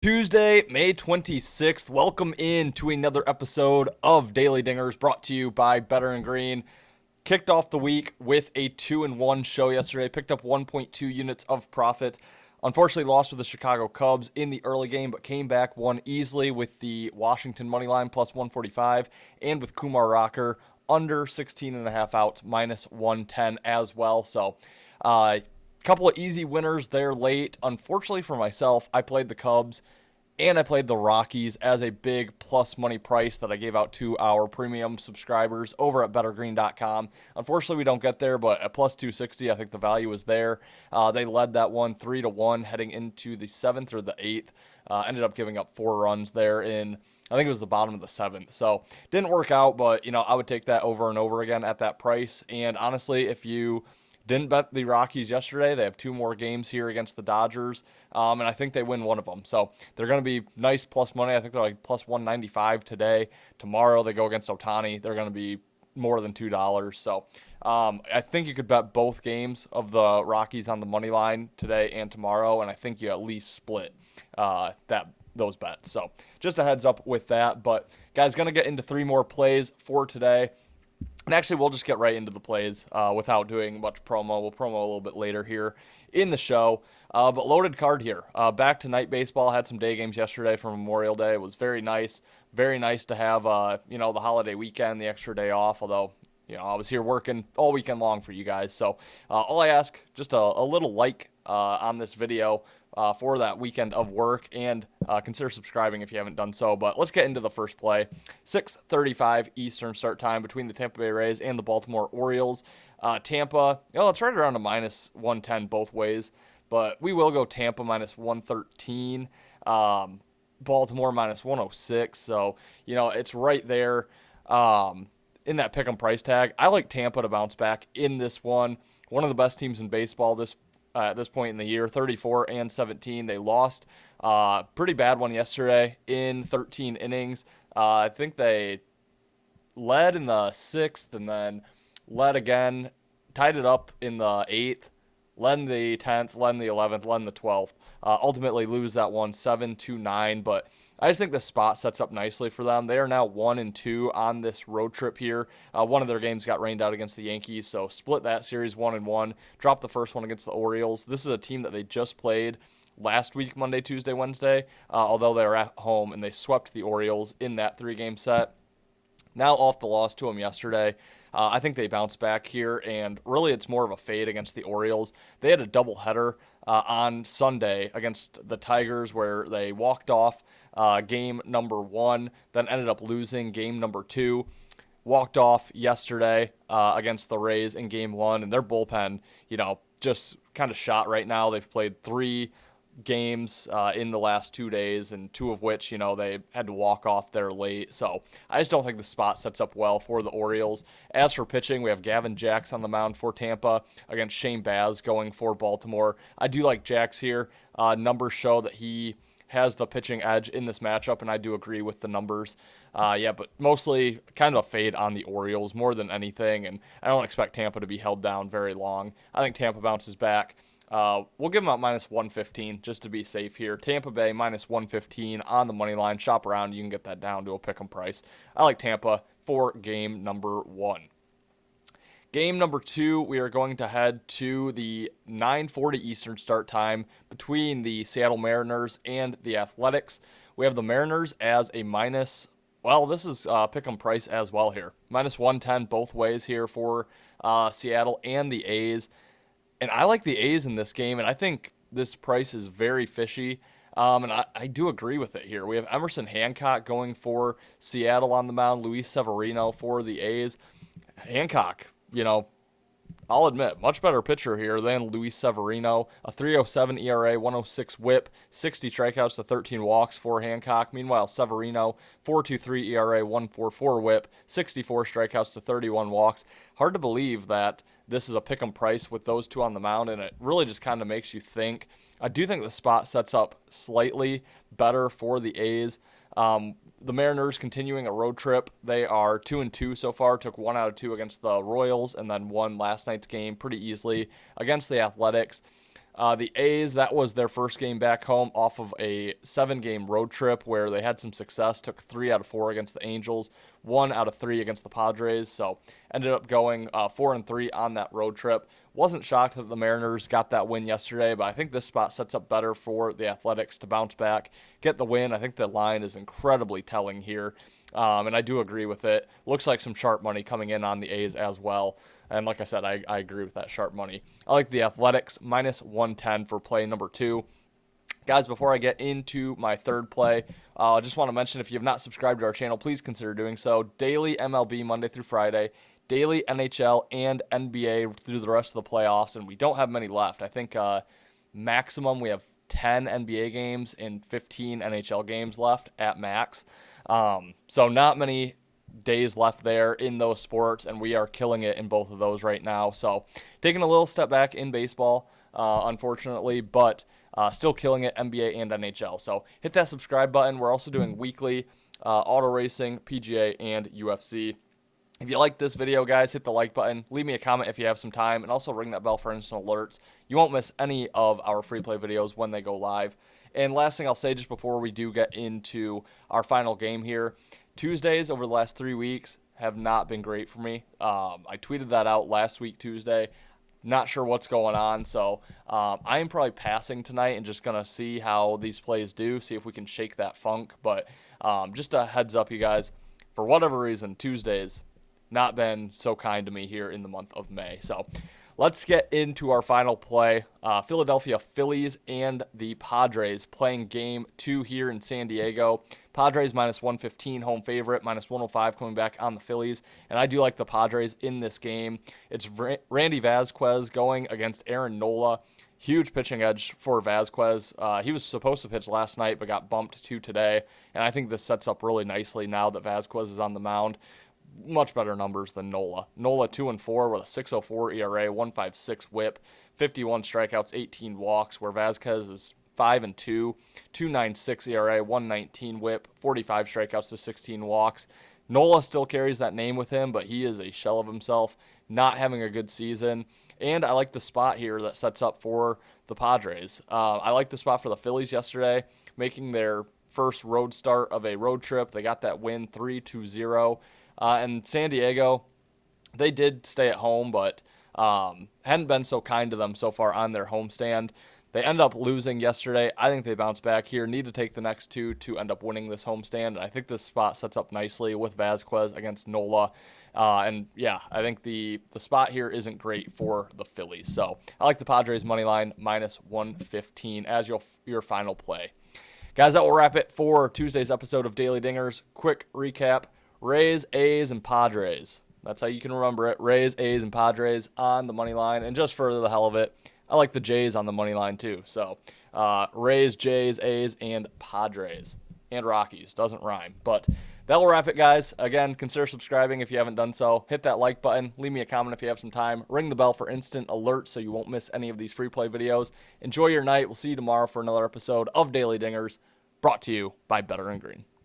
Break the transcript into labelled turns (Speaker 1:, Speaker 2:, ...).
Speaker 1: Tuesday, May 26th. Welcome in to another episode of Daily Dingers brought to you by Better and Green. Kicked off the week with a 2-1 show yesterday. Picked up 1.2 units of profit. Unfortunately lost with the Chicago Cubs in the early game, but came back, won easily with the Washington money line plus 145 and with Kumar Rocker under 16.5 outs minus 110 as well. So, couple of easy winners there late. Unfortunately for myself, I played the Cubs and I played the Rockies as a big plus money price that I gave out to our premium subscribers over at bettergreen.com. Unfortunately, we don't get there, but at plus 260, I think the value is there. They led that one 3-1 heading into the 7th or the 8th. Ended up giving up 4 runs there in, I think it was the bottom of the 7th. So didn't work out, but I would take that over and over again at that price. And honestly, if you didn't bet the Rockies yesterday, they have 2 more games here against the Dodgers, and I think they win one of them. So they're going to be nice plus money. I think they're like plus 195 today. Tomorrow they go against Ohtani. They're going to be more than $2. So I think you could bet both games of the Rockies on the money line today and tomorrow, and I think you at least split those bets. So just a heads up with that. But guys, going to get into 3 more plays for today. And actually, we'll just get right into the plays without doing much promo. We'll promo a little bit later here in the show. But loaded card here. Back to night baseball. Had some day games yesterday for Memorial Day. It was very nice. Very nice to have, the holiday weekend, the extra day off. Although, I was here working all weekend long for you guys. So all I ask, just a little like on this video for that weekend of work, and consider subscribing if you haven't done so. But let's get into the first play. 6:35 Eastern start time between the Tampa Bay Rays and the Baltimore Orioles. Tampa, it's right around a minus 110 both ways, but we will go Tampa minus 113. Baltimore minus 106. So, it's right there in that pick 'em price tag. I like Tampa to bounce back in this one. One of the best teams in baseball at this point in the year, 34-17. They lost pretty bad one yesterday in 13 innings. I think they led in the 6th and then led again, tied it up in the 8th, led in the 10th, led in the 11th, led in the 12th. Ultimately lose that one 7-9, but I just think the spot sets up nicely for them. They are now 1-2 on this road trip here. One of their games got rained out against the Yankees, so split that series 1-1. Dropped the first one against the Orioles. This is a team that they just played last week, Monday, Tuesday, Wednesday, although they were at home, and they swept the Orioles in that 3-game set. Now off the loss to them yesterday. I think they bounce back here, and really it's more of a fade against the Orioles. They had a doubleheader on Sunday against the Tigers where they walked off game number 1, then ended up losing game number 2. Walked off yesterday against the Rays in game 1, and their bullpen, just kind of shot right now. They've played 3 games in the last 2 days, and 2 of which, they had to walk off there late. So I just don't think the spot sets up well for the Orioles. As for pitching, we have Gavin Jax on the mound for Tampa against Shane Baz going for Baltimore. I do like Jax here. Numbers show that he has the pitching edge in this matchup, and I do agree with the numbers. But mostly kind of a fade on the Orioles more than anything, and I don't expect Tampa to be held down very long. I think Tampa bounces back. We'll give them out minus 115 just to be safe here. Tampa Bay minus 115 on the money line. Shop around. You can get that down to a pick 'em price. I like Tampa for game number 1. Game number 2, we are going to head to the 9:40 Eastern start time between the Seattle Mariners and the Athletics. We have the Mariners as a this is pick 'em price as well here. Minus 110 both ways here for Seattle and the A's. And I like the A's in this game, and I think this price is very fishy. And I do agree with it here. We have Emerson Hancock going for Seattle on the mound, Luis Severino for the A's. Hancock, I'll admit, much better pitcher here than Luis Severino. A 3.07 ERA, 106 WHIP, 60 strikeouts to 13 walks for Hancock. Meanwhile, Severino, 4.23 ERA, 1.44 WHIP, 64 strikeouts to 31 walks. Hard to believe that this is a pick 'em price with those 2 on the mound, and it really just kind of makes you think. I do think the spot sets up slightly better for the A's. The Mariners continuing a road trip. They are 2-2 so far. Took 1 out of 2 against the Royals, and then won last night's game pretty easily against the Athletics. The A's, that was their first game back home off of a 7-game road trip where they had some success, took 3 out of 4 against the Angels, 1 out of 3 against the Padres, so ended up going 4-3 on that road trip. Wasn't shocked that the Mariners got that win yesterday, but I think this spot sets up better for the Athletics to bounce back, get the win. I think the line is incredibly telling here, and I do agree with it. Looks like some sharp money coming in on the A's as well. And like I said, I agree with that sharp money. I like the Athletics minus 110 for play number 2. Guys, before I get into my third play, I just want to mention if you have not subscribed to our channel, please consider doing so. Daily MLB Monday through Friday, daily NHL and NBA through the rest of the playoffs, and we don't have many left. I think maximum we have 10 NBA games and 15 NHL games left at max. So not many days left there in those sports, and we are killing it in both of those right now. So taking a little step back in baseball, unfortunately, but still killing it NBA and NHL. So hit that subscribe button. We're also doing weekly auto racing, PGA, and UFC. If you like this video, guys, hit the like button. Leave me a comment if you have some time, and also ring that bell for instant alerts. You won't miss any of our free play videos when they go live. And last thing I'll say just before we do get into our final game here, Tuesdays over the last 3 weeks have not been great for me. I tweeted that out last week, Tuesday. Not sure what's going on, so I am probably passing tonight and just going to see how these plays do, see if we can shake that funk. But just a heads up, you guys, for whatever reason, Tuesdays not been so kind to me here in the month of May. So let's get into our final play. Philadelphia Phillies and the Padres playing game 2 here in San Diego. Padres minus 115, home favorite, minus 105 coming back on the Phillies. And I do like the Padres in this game. It's Randy Vasquez going against Aaron Nola. Huge pitching edge for Vasquez. He was supposed to pitch last night but got bumped to today. And I think this sets up really nicely now that Vasquez is on the mound. Much better numbers than Nola. Nola 2-4 with a 6.04 ERA, 1.56 WHIP, 51 strikeouts, 18 walks, where Vasquez is 5-2, 2.96 ERA, 1.19 WHIP, 45 strikeouts to 16 walks. Nola still carries that name with him, but he is a shell of himself, not having a good season. And I like the spot here that sets up for the Padres. I like the spot for the Phillies yesterday, making their first road start of a road trip. They got that win 3-0. And San Diego, they did stay at home, but hadn't been so kind to them so far on their homestand. They end up losing yesterday. I think they bounce back here. Need to take the next 2 to end up winning this homestand. And I think this spot sets up nicely with Vasquez against Nola. And yeah, I think the spot here isn't great for the Phillies. So I like the Padres money line minus 115 as your final play. Guys, that will wrap it for Tuesday's episode of Daily Dingers. Quick recap. Rays, A's, and Padres. That's how you can remember it. Rays, A's, and Padres on the money line. And just for the hell of it, I like the Jays on the money line too. So Rays, Jays, A's, and Padres. And Rockies. Doesn't rhyme. But that will wrap it, guys. Again, consider subscribing if you haven't done so. Hit that like button. Leave me a comment if you have some time. Ring the bell for instant alerts so you won't miss any of these free play videos. Enjoy your night. We'll see you tomorrow for another episode of Daily Dingers, brought to you by Better and Green.